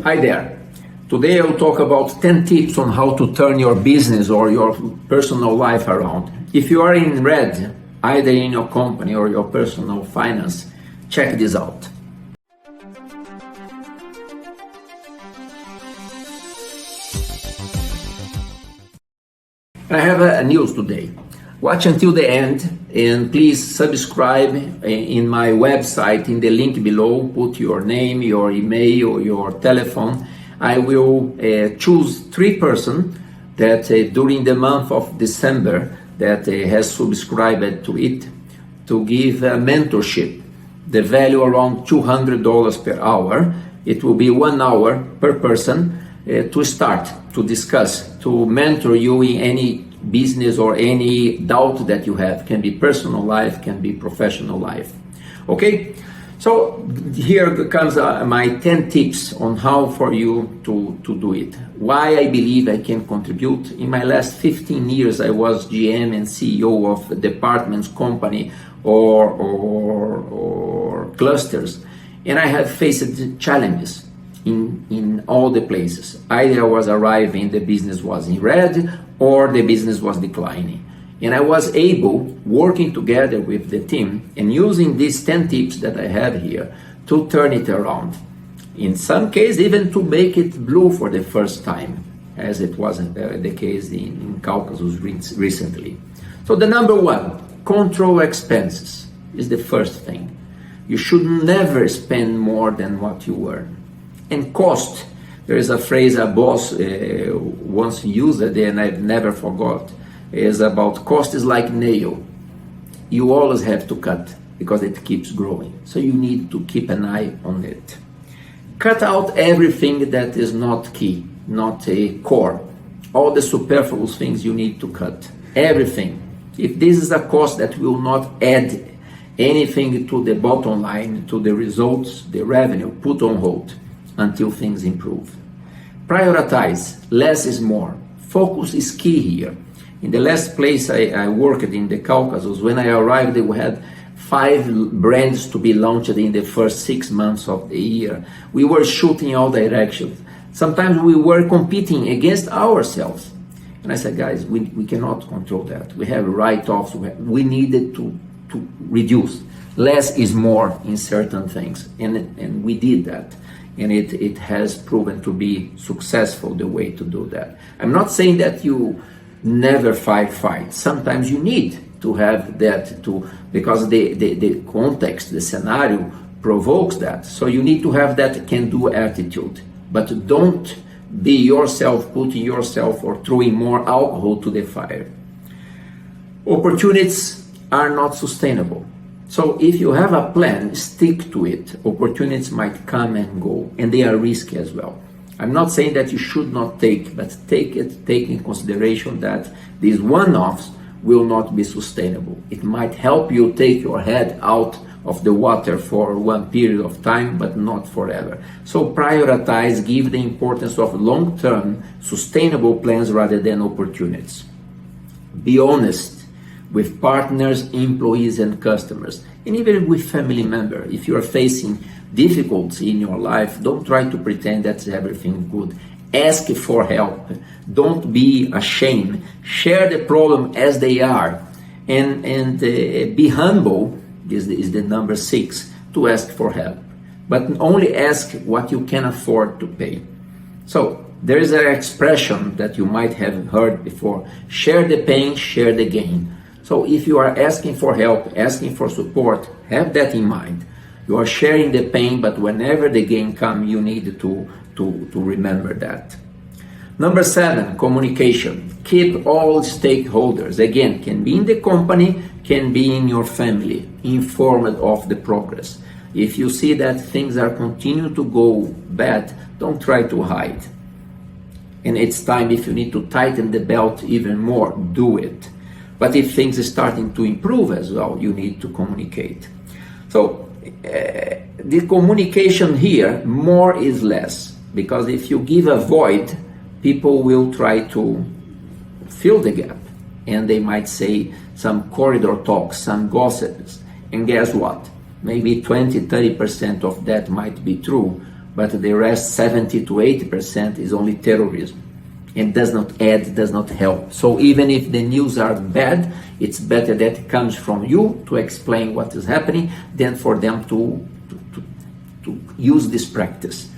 Hi there. Today I'll talk about 10 tips on how to turn your business or your personal life around. If you are in red, either in your company or your personal finance, check this out. I have a news today. Watch until the end and please subscribe in my website in the link below. Put your name, your email, or your telephone. I will choose 3 persons that during the month of December that has subscribed to it to give a mentorship, the value around $200 per hour. It will be 1 hour per person to start, to discuss, to mentor you in any business or any doubt that you have. Can be personal life, can be professional life. Okay, so here comes my 10 tips on how for you to do it. Why I believe I can contribute. In my last 15 years I was GM and CEO of departments, company or clusters, and I have faced challenges in all the places. Either I was arriving, the business was in red, or the business was declining. And I was able, working together with the team and using these 10 tips that I have here, to turn it around. In some cases, even to make it blue for the first time, as it was the case in Caucasus recently. So the number 1, control expenses is the first thing. You should never spend more than what you earn. And cost, there is a phrase a boss once used it and I've never forgot, is about cost is like nail. You always have to cut because it keeps growing. So you need to keep an eye on it. Cut out everything that is not key, not a core. All the superfluous things you need to cut. Everything. If this is a cost that will not add anything to the bottom line, to the results, the revenue, put on hold until things improve. Prioritize. Less is more. Focus is key here. In the last place I worked in the Caucasus, when I arrived, we had 5 brands to be launched in the first 6 months of the year. We were shooting all directions. Sometimes we were competing against ourselves. And I said, guys, we cannot control that. We have write-offs. We needed to reduce. Less is more in certain things. And we did that. And it has proven to be successful, the way to do that. I'm not saying that you never fight. Sometimes you need to have that because the context, the scenario provokes that. So you need to have that can-do attitude. But don't be yourself, putting yourself or throwing more alcohol to the fire. Opportunities are not sustainable. So if you have a plan, stick to it. Opportunities might come and go, and they are risky as well. I'm not saying that you should not take, but take in consideration that these one-offs will not be sustainable. It might help you take your head out of the water for one period of time, but not forever. So prioritize, give the importance of long-term sustainable plans rather than opportunities. Be honest with partners, employees, and customers, and even with family members. If you are facing difficulty in your life, don't try to pretend that's everything good. Ask for help. Don't be ashamed. Share the problem as they are, and be humble. This is the number 6, to ask for help, but only ask what you can afford to pay. So there is an expression that you might have heard before: share the pain, share the gain. So if you are asking for help, asking for support, have that in mind. You are sharing the pain, but whenever the gain comes, you need to remember that. Number 7, communication. Keep all stakeholders, again, can be in the company, can be in your family, informed of the progress. If you see that things are continuing to go bad, don't try to hide. And it's time, if you need to tighten the belt even more, do it. But if things are starting to improve as well, you need to communicate. So the communication here, more is less, because if you give a void, people will try to fill the gap, and they might say some corridor talks, some gossips, and guess what? Maybe 20-30% of that might be true, but the rest 70 to 80% is only terrorism, and does not add, does not help. So even if the news are bad, it's better that it comes from you to explain what is happening than for them to use this practice.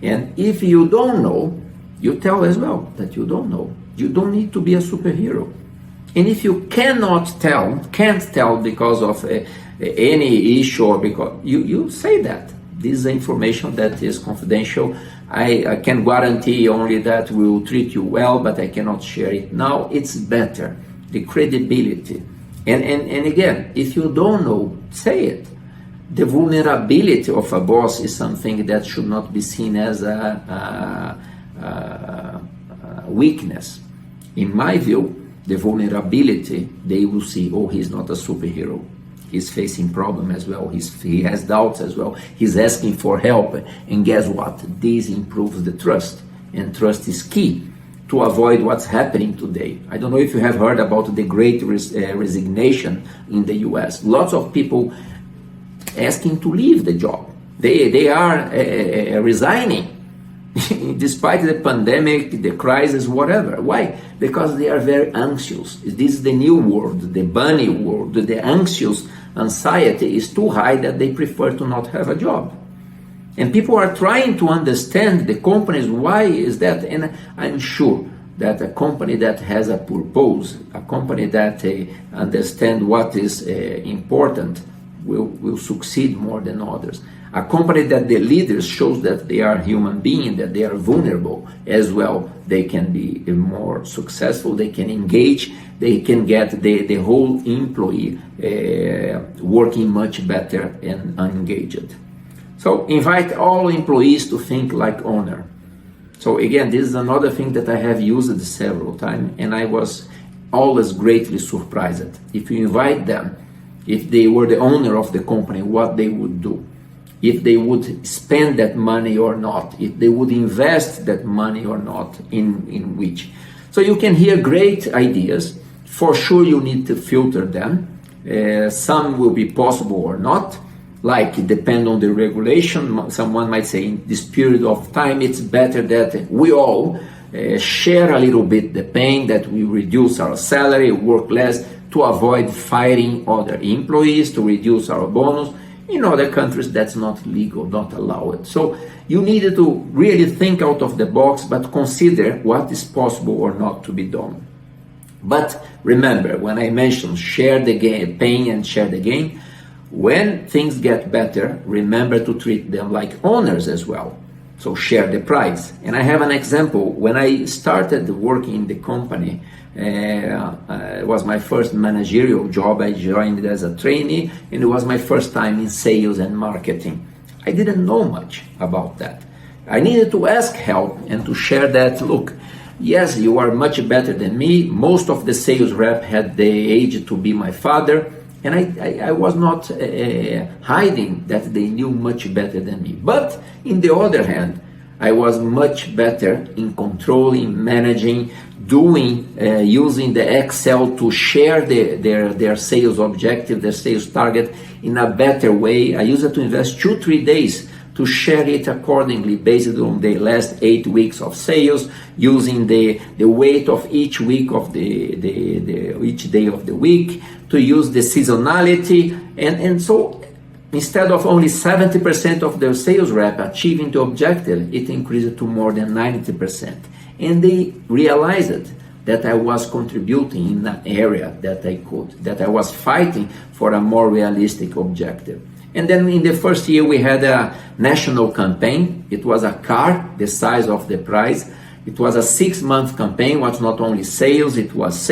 And if you don't know, you tell as well that you don't know. You don't need to be a superhero. And if you can't tell because of any issue, or because you say that this is information that is confidential. I can guarantee only that we will treat you well, but I cannot share it now. It's better, the credibility. And again, if you don't know, say it. The vulnerability of a boss is something that should not be seen as a weakness. In my view, the vulnerability, they will see, oh, he's not a superhero. He's facing problem as well. He has doubts as well. He's asking for help. And guess what? This improves the trust. And trust is key to avoid what's happening today. I don't know if you have heard about the great resignation in the US. Lots of people asking to leave the job. They are resigning despite the pandemic, the crisis, whatever. Why? Because they are very anxious. This is the new world, the bunny world. The anxious anxiety is too high that they prefer to not have a job. And people are trying to understand the companies, why is that? And I'm sure that a company that has a purpose, a company that understands what is important, will succeed more than others. A company that the leaders shows that they are human beings, that they are vulnerable as well, they can be more successful, they can engage, they can get the whole employee working much better and engaged. So invite all employees to think like owner. So again, this is another thing that I have used several times, and I was always greatly surprised. If you invite them, if they were the owner of the company, what they would do, if they would spend that money or not, if they would invest that money or not, in which. So you can hear great ideas. For sure you need to filter them. Some will be possible or not, like it depends on the regulation. Someone might say in this period of time it's better that we all share a little bit the pain, that we reduce our salary, work less, to avoid firing other employees, to reduce our bonus. In other countries, that's not legal, not allowed. So you need to really think out of the box, but consider what is possible or not to be done. But remember, when I mentioned share the gain, pain and share the gain, when things get better, remember to treat them like owners as well. So share the prize. And I have an example. When I started working in the company, it was my first managerial job. I joined as a trainee, and it was my first time in sales and marketing. I didn't know much about that. I needed to ask help and to share that, look, yes, you are much better than me. Most of the sales rep had the age to be my father, and I was not hiding that they knew much better than me. But in the other hand, I was much better in controlling, managing, doing, using the Excel to share their sales objective, their sales target in a better way. I used it to invest 2-3 days to share it accordingly based on the last 8 weeks of sales, using the weight of each week of each day of the week, to use the seasonality, and so instead of only 70% of their sales rep achieving the objective, it increased to more than 90%. And they realized that I was contributing in an area that I could, that I was fighting for a more realistic objective. And then in the first year we had a national campaign. It was a car, the size of the prize. It was a 6-month campaign. It was not only sales, it was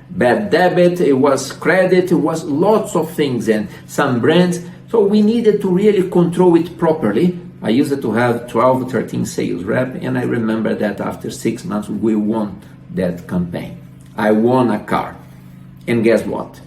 bad debit, it was credit, it was lots of things and some brands. So we needed to really control it properly. I used to have 12 or 13 sales rep, and I remember that after 6 months we won that campaign. I won a car. And guess what?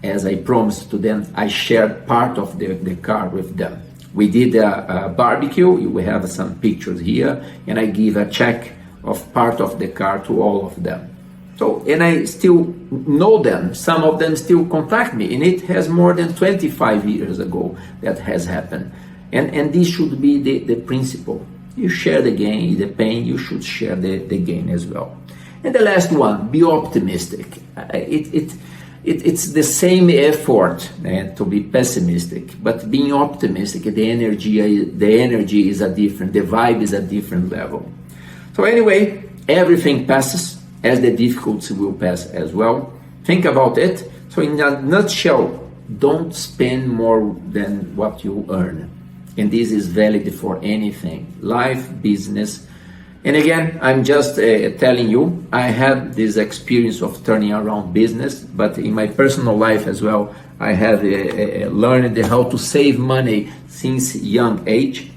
As I promised to them, I shared part of the car with them. We did a barbecue. We have some pictures here, and I give a check of part of the car to all of them. So, and I still know them. Some of them still contact me, and it has more than 25 years ago that has happened. And this should be the principle. You share the gain, the pain, you should share the gain as well. And the last one, be optimistic. It's the same effort to be pessimistic, but being optimistic, the energy is a different, the vibe is a different level. So anyway, everything passes, as the difficulties will pass as well. Think about it. So in a nutshell, don't spend more than what you earn. And this is valid for anything, life, business. And again, I'm just telling you, I have this experience of turning around business, but in my personal life as well, I have learned how to save money since young age.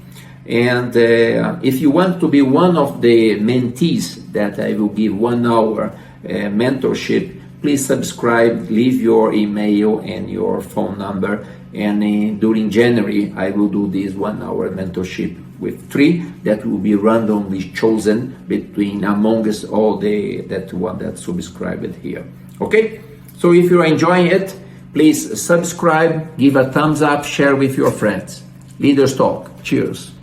And if you want to be one of the mentees that I will give 1 hour mentorship, please subscribe, leave your email and your phone number. And during January, I will do this 1 hour mentorship with 3 that will be randomly chosen among us all that subscribed here. Okay? So if you're enjoying it, please subscribe, give a thumbs up, share with your friends. Leaders Talk. Cheers.